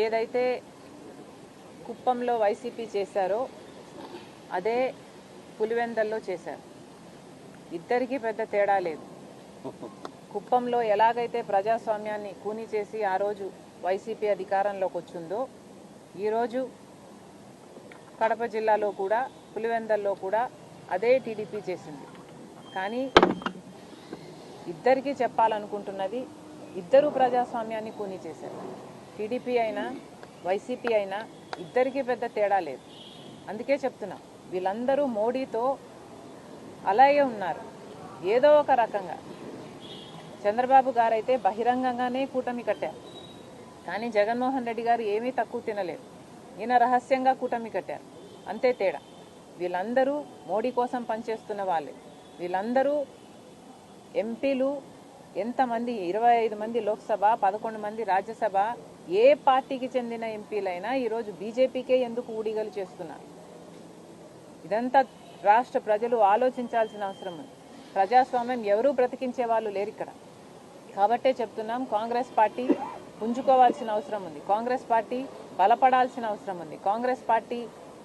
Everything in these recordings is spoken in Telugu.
ఏదైతే కుప్పంలో వైసీపీ చేశారో అదే పులివెందల్లో చేశారు. ఇద్దరికీ పెద్ద తేడా లేదు. కుప్పంలో ఎలాగైతే ప్రజాస్వామ్యాన్ని కూని చేసి ఆ రోజు వైసీపీ అధికారంలోకి వచ్చిందో ఈరోజు కడప జిల్లాలో కూడా పులివెందల్లో కూడా అదే టీడీపీ చేసింది. కానీ ఇద్దరికీ చెప్పాలనుకుంటున్నది, ఇద్దరు ప్రజాస్వామ్యాన్ని కూని చేశారు. టీడీపీ అయినా వైసీపీ అయినా ఇద్దరికీ పెద్ద తేడా లేదు. అందుకే చెప్తున్నా, వీళ్ళందరూ మోడీతో అలాగే ఉన్నారు. ఏదో ఒక రకంగా చంద్రబాబు గారు అయితే బహిరంగంగానే కూటమి కట్టారు. కానీ జగన్మోహన్ రెడ్డి గారు ఏమీ తక్కువ తినలేదు. ఈయన రహస్యంగా కూటమి కట్టారు. అంతే తేడా. వీళ్ళందరూ మోడీ కోసం పనిచేస్తున్న వాళ్ళే. వీళ్ళందరూ ఎంపీలు ఎంతమంది, 25 మంది లోక్సభ, 11 మంది రాజ్యసభ, ఏ పార్టీకి చెందిన ఎంపీలైనా ఈరోజు బీజేపీకే ఎందుకు ఊడిగలు చేస్తున్నారు? ఇదంతా రాష్ట్ర ప్రజలు ఆలోచించాల్సిన అవసరం ఉంది. ప్రజాస్వామ్యం ఎవరూ బ్రతికించే వాళ్ళు లేరు ఇక్కడ. కాబట్టే చెప్తున్నాం, కాంగ్రెస్ పార్టీ పుంజుకోవాల్సిన అవసరం ఉంది. కాంగ్రెస్ పార్టీ బలపడాల్సిన అవసరం ఉంది. కాంగ్రెస్ పార్టీ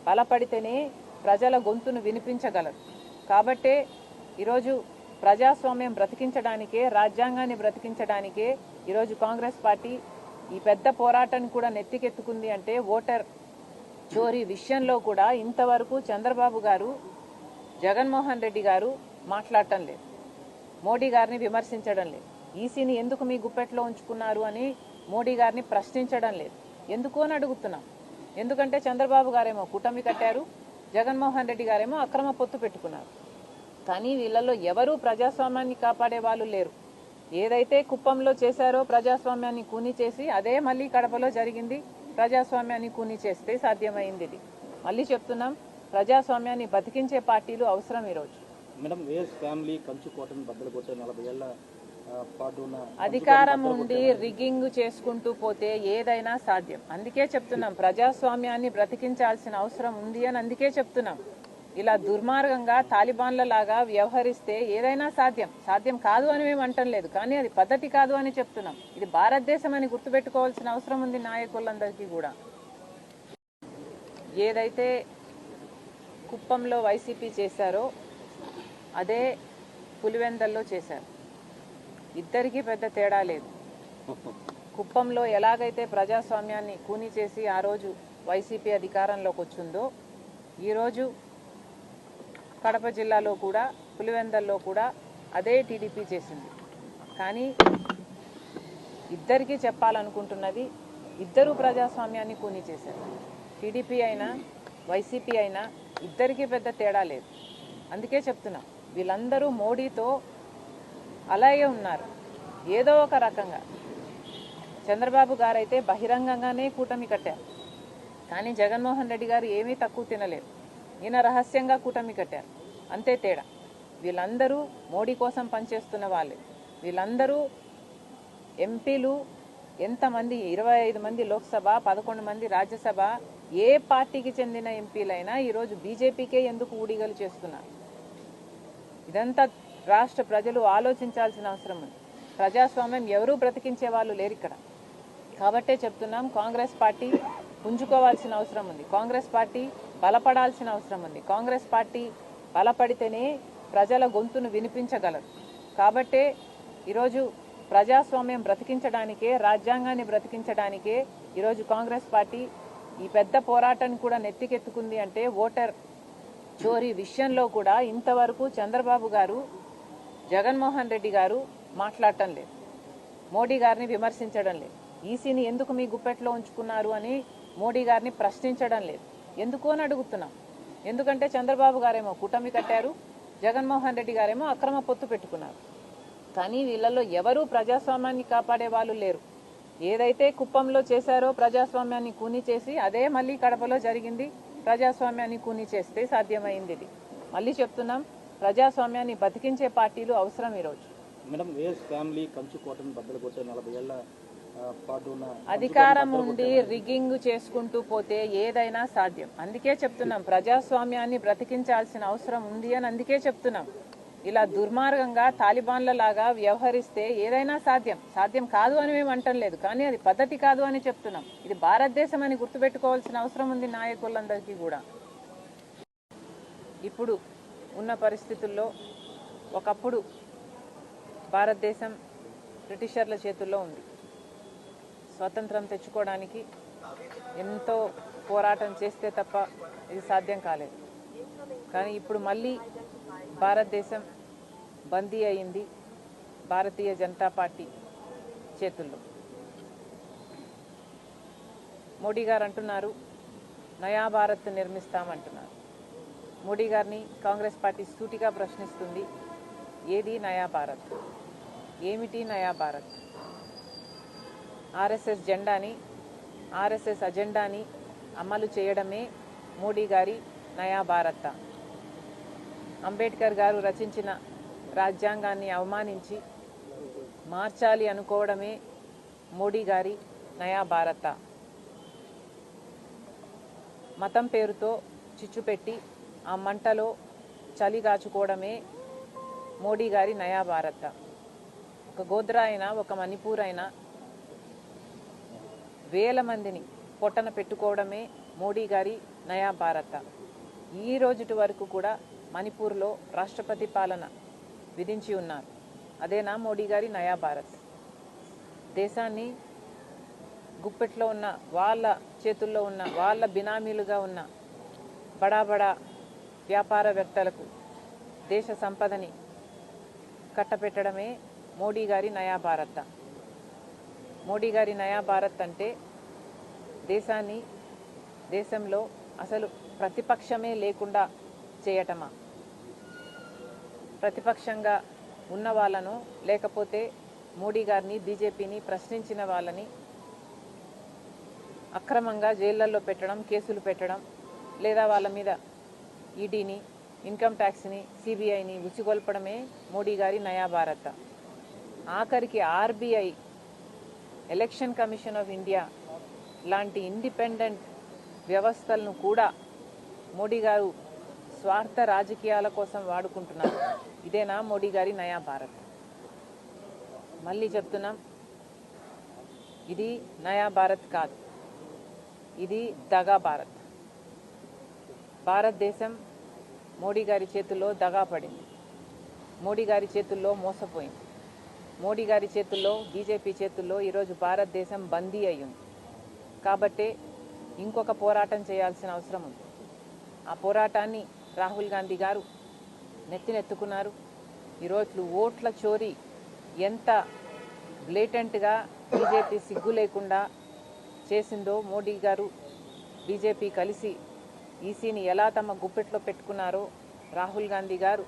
బలపడితేనే ప్రజల గొంతును వినిపించగలరు. కాబట్టే ఈరోజు ప్రజాస్వామ్యం బ్రతికించడానికే, రాజ్యాంగాన్ని బ్రతికించడానికే ఈరోజు కాంగ్రెస్ పార్టీ ఈ పెద్ద పోరాటాన్ని కూడా నెత్తికెత్తుకుంది. అంటే ఓటర్ చోరీ విషయంలో కూడా ఇంతవరకు చంద్రబాబు గారు, జగన్మోహన్ రెడ్డి గారు మాట్లాడటం లేదు. మోడీ గారిని విమర్శించడం లేదు. ఈసీని ఎందుకు మీ గుప్పెట్లో ఉంచుకున్నారు అని మోడీ గారిని ప్రశ్నించడం లేదు. ఎందుకు అని అడుగుతున్నాం. ఎందుకంటే చంద్రబాబు గారేమో కూటమి కట్టారు, జగన్మోహన్ రెడ్డి గారేమో అక్రమ పొత్తు పెట్టుకున్నారు. కానీ వీళ్ళల్లో ఎవరూ ప్రజాస్వామ్యాన్ని కాపాడే వాళ్ళు లేరు. ఏదైతే కుప్పంలో చేశారో ప్రజాస్వామ్యాన్ని కూని చేసి అదే మళ్ళీ కడపలో జరిగింది. ప్రజాస్వామ్యాన్ని కూని చేస్తే సాధ్యమైంది. ఇది మళ్ళీ చెప్తున్నాం, ప్రజాస్వామ్యాన్ని బతికించే పార్టీలు అవసరం. ఈరోజు మేడం వేస్ ఫ్యామిలీ కంచుకోటను బద్దలు కొట్టే 40 ఏళ్ల పాటు అధికారం ఉండి రిగ్గింగ్ చేసుకుంటూ పోతే ఏదైనా సాధ్యం. అందుకే చెప్తున్నాం, ప్రజాస్వామ్యాన్ని బ్రతికించాల్సిన అవసరం ఉంది అని అందుకే చెప్తున్నాం. ఇలా దుర్మార్గంగా తాలిబాన్ల లాగా వ్యవహరిస్తే ఏదైనా సాధ్యం. సాధ్యం కాదు అని మేము అంటం లేదు, కానీ అది పద్ధతి కాదు అని చెప్తున్నాం. ఇది భారతదేశం అని గుర్తుపెట్టుకోవాల్సిన అవసరం ఉంది నాయకులందరికీ కూడా. ఏదైతే కుప్పంలో వైసీపీ చేశారో అదే పులివెందల్లో చేశారు. ఇద్దరికీ పెద్ద తేడా లేదు. కుప్పంలో ఎలాగైతే ప్రజాస్వామ్యాన్ని కూని చేసి ఆ రోజు వైసీపీ అధికారంలోకి వచ్చిందో ఈరోజు కడప జిల్లాలో కూడా పులివెందల్లో కూడా అదే టీడీపీ చేసింది. కానీ ఇద్దరికీ చెప్పాలనుకుంటున్నది, ఇద్దరు ప్రజాస్వామ్యాన్ని కూని చేశారు. టీడీపీ అయినా వైసీపీ అయినా ఇద్దరికీ పెద్ద తేడా లేదు. అందుకే చెప్తున్నా, వీళ్ళందరూ మోడీతో అలాగే ఉన్నారు. ఏదో ఒక రకంగా చంద్రబాబు గారు అయితే బహిరంగంగానే కూటమి కట్టారు. కానీ జగన్మోహన్ రెడ్డి గారు ఏమీ తక్కువ తినలేదు. ఈయన రహస్యంగా కూటమి కట్టారు. అంతే తేడా. వీళ్ళందరూ మోడీ కోసం పనిచేస్తున్న వాళ్ళే. వీళ్ళందరూ ఎంపీలు ఎంతమంది, 25 మంది లోక్సభ, 11 మంది రాజ్యసభ, ఏ పార్టీకి చెందిన ఎంపీలైనా ఈరోజు బీజేపీకే ఎందుకు ఊడిగలు చేస్తున్నారు? ఇదంతా రాష్ట్ర ప్రజలు ఆలోచించాల్సిన అవసరం ఉంది. ప్రజాస్వామ్యం ఎవరూ బ్రతికించే వాళ్ళు లేరు ఇక్కడ. కాబట్టే చెప్తున్నాం, కాంగ్రెస్ పార్టీ పుంజుకోవాల్సిన అవసరం ఉంది. కాంగ్రెస్ పార్టీ బలపడాల్సిన అవసరం ఉంది. కాంగ్రెస్ పార్టీ బలపడితేనే ప్రజల గొంతును వినిపించగలరు. కాబట్టే ఈరోజు ప్రజాస్వామ్యం బ్రతికించడానికే, రాజ్యాంగాన్ని బ్రతికించడానికే ఈరోజు కాంగ్రెస్ పార్టీ ఈ పెద్ద పోరాటాన్ని కూడా నెత్తికెత్తుకుంది. అంటే ఓటర్ చోరీ విషయంలో కూడా ఇంతవరకు చంద్రబాబు గారు, జగన్మోహన్ రెడ్డి గారు మాట్లాడటం లేదు. మోడీ గారిని విమర్శించడం లేదు. ఈసీని ఎందుకు మీ గుప్పెట్లో ఉంచుకున్నారు అని మోడీ గారిని ప్రశ్నించడం లేదు. ఎందుకు అని అడుగుతున్నాం. ఎందుకంటే చంద్రబాబు గారేమో కూటమి కట్టారు, జగన్మోహన్ రెడ్డి గారేమో అక్రమ పొత్తు పెట్టుకున్నారు. కానీ వీళ్ళల్లో ఎవరూ ప్రజాస్వామ్యాన్ని కాపాడే వాళ్ళు లేరు. ఏదైతే కుప్పంలో చేశారో ప్రజాస్వామ్యాన్ని కూని చేసి అదే మళ్ళీ కడపలో జరిగింది. ప్రజాస్వామ్యాన్ని కూని చేస్తే సాధ్యమైంది. ఇది మళ్ళీ చెప్తున్నాం, ప్రజాస్వామ్యాన్ని బతికించే పార్టీలు అవసరం. ఈరోజు మేడం వేస్ ఫ్యామిలీ కంచుకోటను బద్దలు కొట్టే 40 ఏళ్ల పాటు అధికారం ఉండి రిగ్గింగ్ చేసుకుంటూ పోతే ఏదైనా సాధ్యం. అందుకే చెప్తున్నాం, ప్రజాస్వామ్యాన్ని బ్రతికించాల్సిన అవసరం ఉంది అని అందుకే చెప్తున్నాం. ఇలా దుర్మార్గంగా తాలిబాన్ల లాగా వ్యవహరిస్తే ఏదైనా సాధ్యం కాదు అని మేము అంటం లేదు, కానీ అది పద్ధతి కాదు అని చెప్తున్నాం. ఇది భారతదేశం అని గుర్తుపెట్టుకోవాల్సిన అవసరం ఉంది నాయకులందరికీ కూడా. ఇప్పుడు ఉన్న పరిస్థితుల్లో ఒకప్పుడు భారతదేశం బ్రిటిషర్ల చేతుల్లో ఉంది. స్వతంత్రం తెచ్చుకోవడానికి ఎంతో పోరాటం చేస్తే తప్ప ఇది సాధ్యం కాలేదు. కానీ ఇప్పుడు మళ్ళీ భారతదేశం బందీ అయింది భారతీయ జనతా పార్టీ చేతుల్లో. మోడీ గారు అంటున్నారు నయా భారత్ నిర్మిస్తామంటున్నారు. మోడీ గారిని కాంగ్రెస్ పార్టీ సూటిగా ప్రశ్నిస్తుంది, ఏది నయా భారత్, ఏమిటి నయా భారత్? ఆర్ఎస్ఎస్ జెండాని, ఆర్ఎస్ఎస్ అజెండాని అమలు చేయడమే మోడీ గారి నయా భారత్. అంబేద్కర్ గారు రచించిన రాజ్యాంగాన్ని అవమానించి మార్చాలి అనుకోవడమే మోడీ గారి నయా భారత్. మతం పేరుతో చిచ్చుపెట్టి ఆ మంటలో చలిగాచుకోవడమే మోడీ గారి నయా భారత్. ఒక గోద్రా అయినా, ఒక మణిపూర్ అయినా వేల మందిని పొట్టన పెట్టుకోవడమే మోడీ గారి నయా భారత్. ఈ రోజుటి వరకు కూడా మణిపూర్లో రాష్ట్రపతి పాలన విధించి ఉన్నారు. అదేనా మోడీ గారి నయా భారత్? దేశాన్ని గుప్పెట్లో ఉన్న వాళ్ళ చేతుల్లో ఉన్న వాళ్ళ బినామీలుగా ఉన్న బడా వ్యాపారవేత్తలకు దేశ సంపదని కట్టపెట్టడమే మోడీ గారి నయా భారత్. మోడీ గారి నయా భారత్ అంటే దేశంలో అసలు ప్రతిపక్షమే లేకుండా చేయటమా? ప్రతిపక్షంగా ఉన్న వాళ్ళను, లేకపోతే మోడీ గారిని, బీజేపీని ప్రశ్నించిన వాళ్ళని అక్రమంగా జైళ్లలో పెట్టడం, కేసులు పెట్టడం, లేదా వాళ్ళ మీద ఈడీని, ఇన్కమ్ ట్యాక్స్ని, సిబిఐని ఉసిగొల్పడమే మోడీ గారి నయా భారత్. ఆఖరికి RBI, election commission of India లాంటి ఇండిపెండెంట్ వ్యవస్థలను కూడా మోడీ గారు స్వార్థ రాజకీయాల కోసం వాడుకుంటున్నారు. ఇదేనా మోడీ గారి నయా భారత్? మళ్ళీ చెప్తున్నాం, ఇది నయా భారత్ కాదు, ఇది దగా భారత్. భారతదేశం మోడీ గారి చేతుల్లో దగా పడింది, మోడీ గారి చేతుల్లో మోసపోయింది, మోడీ గారి చేతుల్లో, బీజేపీ చేతుల్లో ఈరోజు భారతదేశం బందీ అయ్యింది. కాబట్టే ఇంకొక పోరాటం చేయాల్సిన అవసరం ఉంది. ఆ పోరాటాన్ని రాహుల్ గాంధీ గారు నెత్తినెత్తుకున్నారు. ఈరోజు ఓట్ల చోరీ ఎంత బ్లేటెంట్గా బీజేపీ సిగ్గు లేకుండా చేసిందో, మోడీ గారు బీజేపీ కలిసి ఈసీని ఎలా తమ గుప్పెట్లో పెట్టుకున్నారో రాహుల్ గాంధీ గారు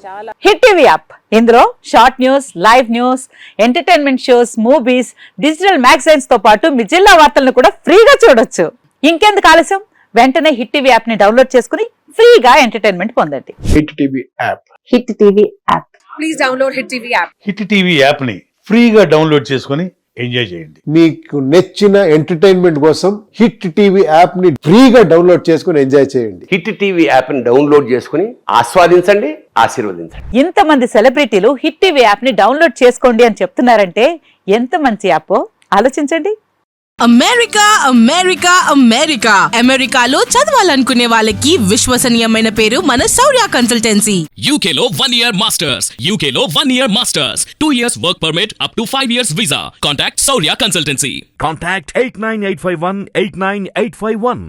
చాలా. హిట్ టీవీ యాప్, ఇందులో short news, live news, entertainment shows, movies, digital magazines తో పాటు మీ జిల్లా వార్తలను కూడా ఫ్రీగా చూడొచ్చు. ఇంకెందుకు ఆలస్యం, వెంటనే హిట్ టీవీ యాప్ ని డౌన్లోడ్ చేసుకుని ఫ్రీగా ఎంటర్టైన్మెంట్ పొందండి. Hit TV app, hit TV app, please download hit TV app. Hit TV app ని ఫ్రీగా డౌన్లోడ్ చేసుకుని ఎంజాయ్ చేయండి. మీకు నచ్చిన ఎంటర్టైన్మెంట్ కోసం హిట్ టీవీ యాప్ ని ఫ్రీగా డౌన్లోడ్ చేసుకుని ఎంజాయ్ చేయండి. హిట్ టీవీ యాప్ ని డౌన్లోడ్ చేసుకుని ఆస్వాదించండి, ఆశీర్వదించండి. ఇంతమంది సెలబ్రిటీలు హిట్ టీవీ యాప్ ని డౌన్లోడ్ చేసుకోండి అని చెప్తున్నారంటే ఎంత మంచి యాప్ ఆలోచించండి. అమెరికా అమెరికాలో చదవాలనుకునే వాళ్ళకి విశ్వసనీయమైన పేరు మన శౌర్య కన్సల్టెన్సీ. UK లో 1 year masters, UK లో 1 year masters, 2 years work permit up to 5 years visa. Contact Saurya Consultancy. Contact 89851 89851.